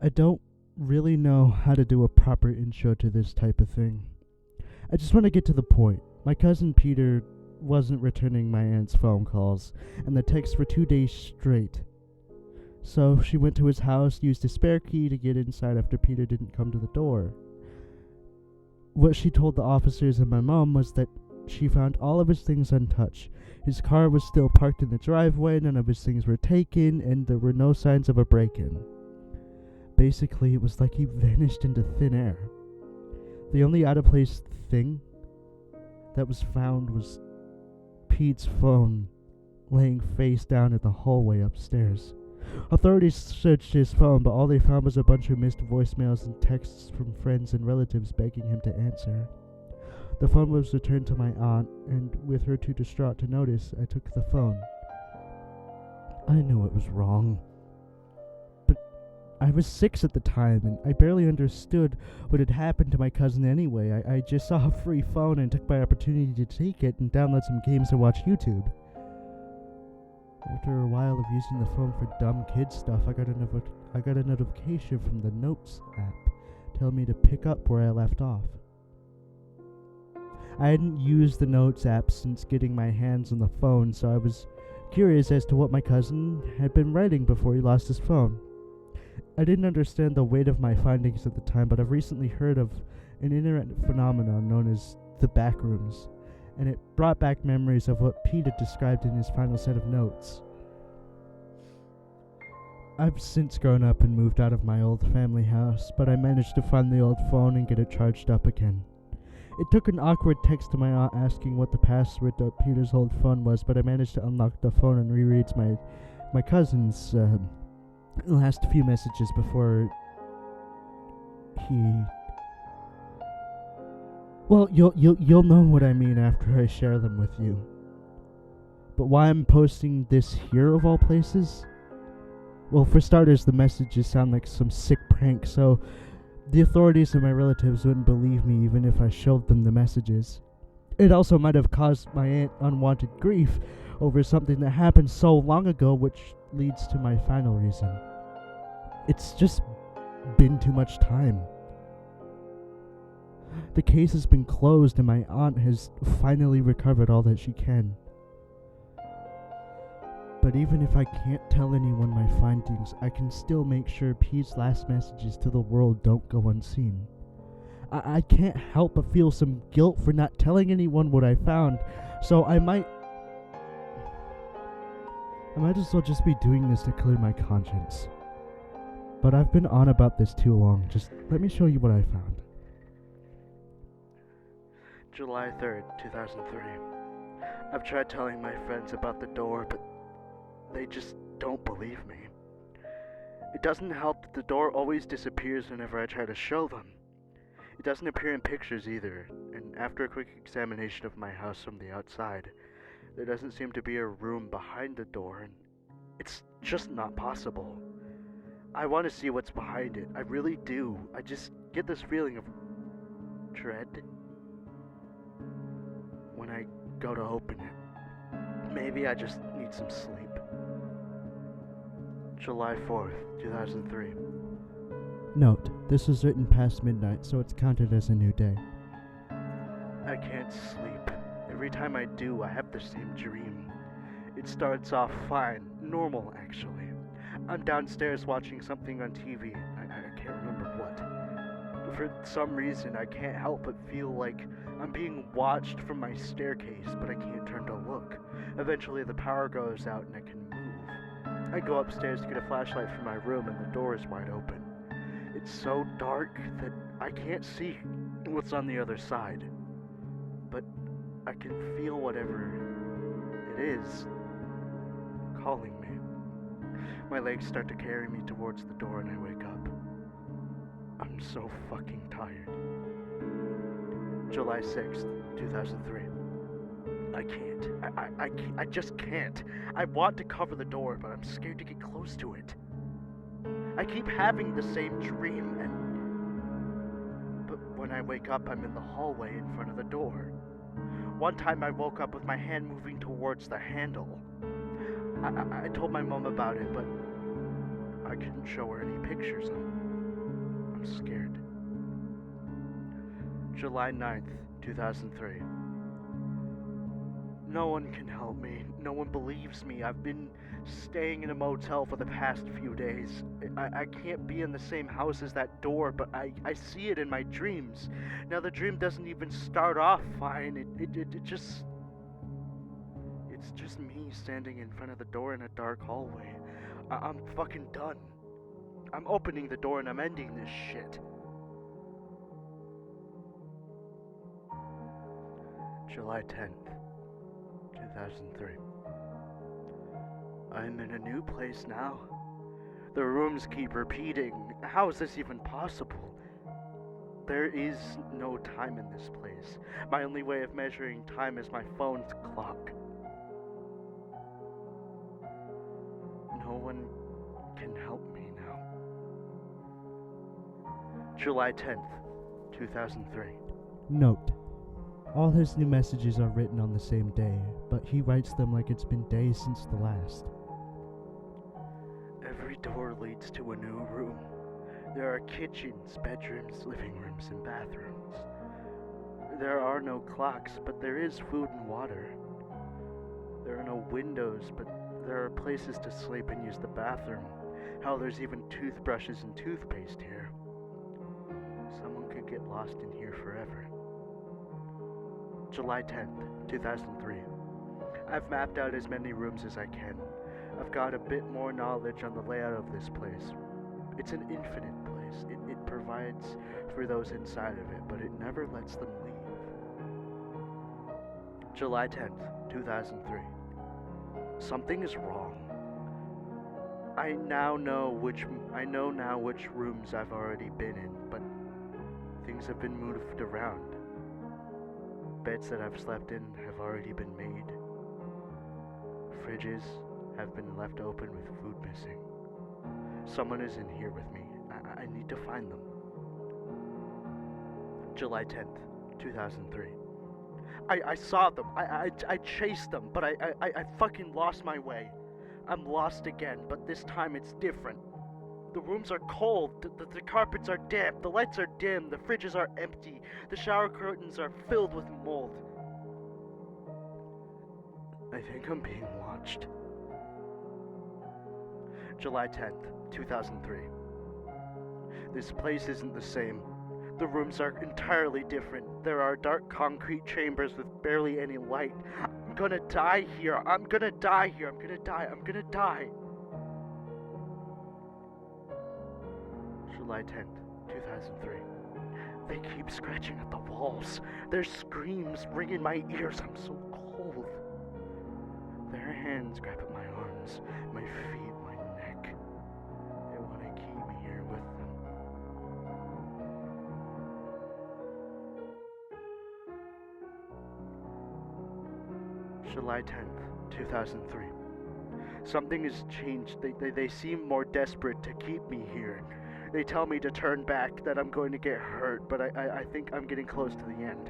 I don't really know how to do a proper intro to this type of thing. I just want to get to the point. My cousin Peter wasn't returning my aunt's phone calls and the texts for 2 days straight. So she went to his house, used a spare key to get inside after Peter didn't come to the door. What she told the officers and my mom was that she found all of his things untouched. His car was still parked in the driveway, none of his things were taken, and there were no signs of a break-in. Basically, it was like he vanished into thin air. The only out-of-place thing that was found was Pete's phone laying face down in the hallway upstairs. Authorities searched his phone, but all they found was a bunch of missed voicemails and texts from friends and relatives begging him to answer. The phone was returned to my aunt, and with her too distraught to notice, I took the phone. I knew it was wrong. But I was 6 at the time, and I barely understood what had happened to my cousin anyway. I just saw a free phone and took my opportunity to take it and download some games and watch YouTube. After a while of using the phone for dumb kid stuff, I got a notification from the Notes app telling me to pick up where I left off. I hadn't used the Notes app since getting my hands on the phone, so I was curious as to what my cousin had been writing before he lost his phone. I didn't understand the weight of my findings at the time, but I've recently heard of an internet phenomenon known as the backrooms, and it brought back memories of what Pete had described in his final set of notes. I've since grown up and moved out of my old family house, but I managed to find the old phone and get it charged up again. It took an awkward text to my aunt asking what the password to Peter's old phone was, but I managed to unlock the phone and reread my cousin's last few messages before he... Well, you'll know what I mean after I share them with you. But why I'm posting this here of all places? Well, for starters, the messages sound like some sick prank, so the authorities and my relatives wouldn't believe me even if I showed them the messages. It also might have caused my aunt unwanted grief over something that happened so long ago, which leads to my final reason. It's just been too much time. The case has been closed and my aunt has finally recovered all that she can. But even if I can't tell anyone my findings, I can still make sure Pete's last messages to the world don't go unseen. I can't help but feel some guilt for not telling anyone what I found, so I might as well just be doing this to clear my conscience. But I've been on about this too long. Just let me show you what I found. July 3rd, 2003. I've tried telling my friends about the door, but they just don't believe me. It doesn't help that the door always disappears whenever I try to show them. It doesn't appear in pictures either, and after a quick examination of my house from the outside, there doesn't seem to be a room behind the door, and it's just not possible. I want to see what's behind it. I really do. I just get this feeling of dread when I go to open it. Maybe I just need some sleep. July 4th, 2003. Note, this was written past midnight, so it's counted as a new day. I can't sleep. Every time I do, I have the same dream. It starts off fine, normal actually. I'm downstairs watching something on TV. I can't remember what. But for some reason, I can't help but feel like I'm being watched from my staircase, but I can't turn to look. Eventually, the power goes out and I can move. I go upstairs to get a flashlight from my room and the door is wide open. It's so dark that I can't see what's on the other side. But I can feel whatever it is calling me. My legs start to carry me towards the door and I wake up. I'm so fucking tired. July 6th, 2003. I can't. I just can't. I want to cover the door, but I'm scared to get close to it. I keep having the same dream, but when I wake up, I'm in the hallway in front of the door. One time I woke up with my hand moving towards the handle. I told my mom about it, but I couldn't show her any pictures. I'm scared. July 9th, 2003. No one can help me. No one believes me. I've been staying in a motel for the past few days. I can't be in the same house as that door, but I see it in my dreams. Now the dream doesn't even start off fine. It's just me standing in front of the door in a dark hallway. I'm fucking done. I'm opening the door and I'm ending this shit. July 10th, 2003. I'm in a new place now. The rooms keep repeating. How is this even possible? There is no time in this place. My only way of measuring time is my phone's clock. No one can help me now. July 10th, 2003. Note: all his new messages are written on the same day, but he writes them like it's been days since the last. Every door leads to a new room. There are kitchens, bedrooms, living rooms, and bathrooms. There are no clocks, but there is food and water. There are no windows, but there are places to sleep and use the bathroom. Hell, there's even toothbrushes and toothpaste here. Someone could get lost in here forever. July 10th, 2003. I've mapped out as many rooms as I can. I've got a bit more knowledge on the layout of this place. It's an infinite place. It provides for those inside of it, but it never lets them leave. July 10th, 2003. Something is wrong. I know now which rooms I've already been in, but things have been moved around. Beds that I've slept in have already been made. Fridges have been left open with food missing. Someone is in here with me. I need to find them. July 10th, 2003. I saw them. I chased them, but I fucking lost my way. I'm lost again, but this time it's different. The rooms are cold, the carpets are damp, the lights are dim, the fridges are empty, the shower curtains are filled with mold. I think I'm being watched. July 10th, 2003. This place isn't the same. The rooms are entirely different. There are dark concrete chambers with barely any light. I'm gonna die here. I'm gonna die here. I'm gonna die. I'm gonna die. July 10th, 2003. They keep scratching at the walls. Their screams ring in my ears. I'm so cold. Their hands grab at my arms, my feet, my neck. They want to keep me here with them. July 10th, 2003. Something has changed. They seem more desperate to keep me here. They tell me to turn back, that I'm going to get hurt, but I think I'm getting close to the end.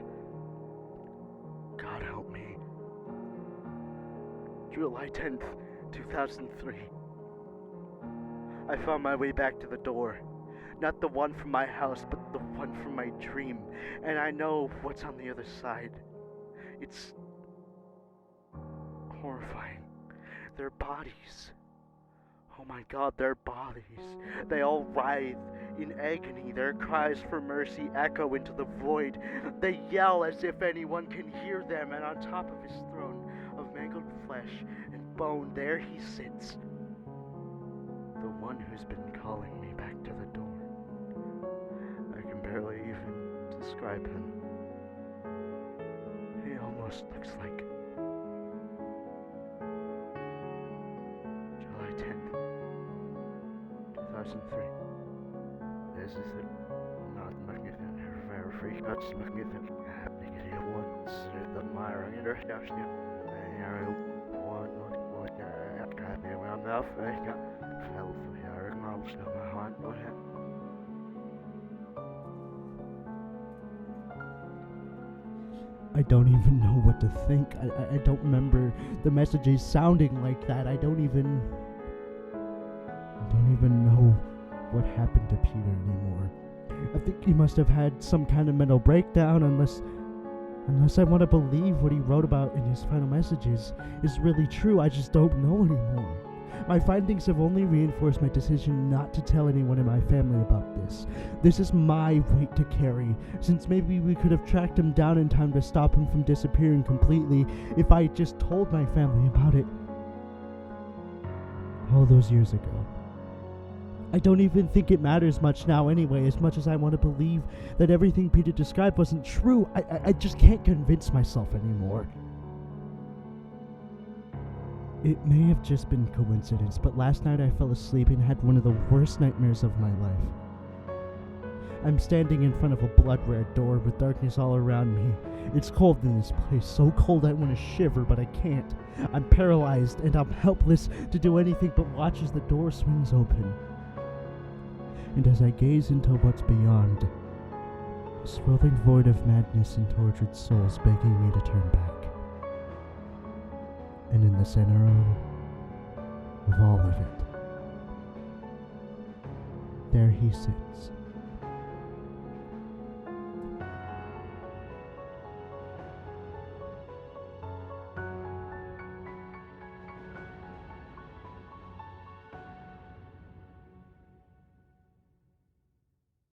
God help me. July 10th, 2003. I found my way back to the door. Not the one from my house, but the one from my dream. And I know what's on the other side. It's horrifying. Their bodies. Oh my God, their bodies. They all writhe in agony. Their cries for mercy echo into the void. They yell as if anyone can hear them, and on top of his throne of mangled flesh and bone, there he sits. The one who's been calling me back to the door. I can barely even describe him. He almost looks like July 10th, 2003. This is it. Not magnificent. Very free cuts magnificent. Negative ones. The Myra introduction. One. I got me around enough. I got fell for here. Acknowledge no my heart. Go ahead. I don't even know what to think. I don't remember the messages sounding like that. I don't even know what happened to Peter anymore. I think he must have had some kind of mental breakdown, unless I want to believe what he wrote about in his final messages is really true. I just don't know anymore. My findings have only reinforced my decision not to tell anyone in my family about this. This is my weight to carry, since maybe we could have tracked him down in time to stop him from disappearing completely if I had just told my family about it all those years ago. I don't even think it matters much now anyway, as much as I want to believe that everything Peter described wasn't true. I just can't convince myself anymore. It may have just been coincidence, but last night I fell asleep and had one of the worst nightmares of my life. I'm standing in front of a blood-red door with darkness all around me. It's cold in this place, so cold I want to shiver, but I can't. I'm paralyzed, and I'm helpless to do anything but watch as the door swings open. And as I gaze into what's beyond, a swirling void of madness and tortured souls begging me to turn back. And in the center of all of it, there he sits,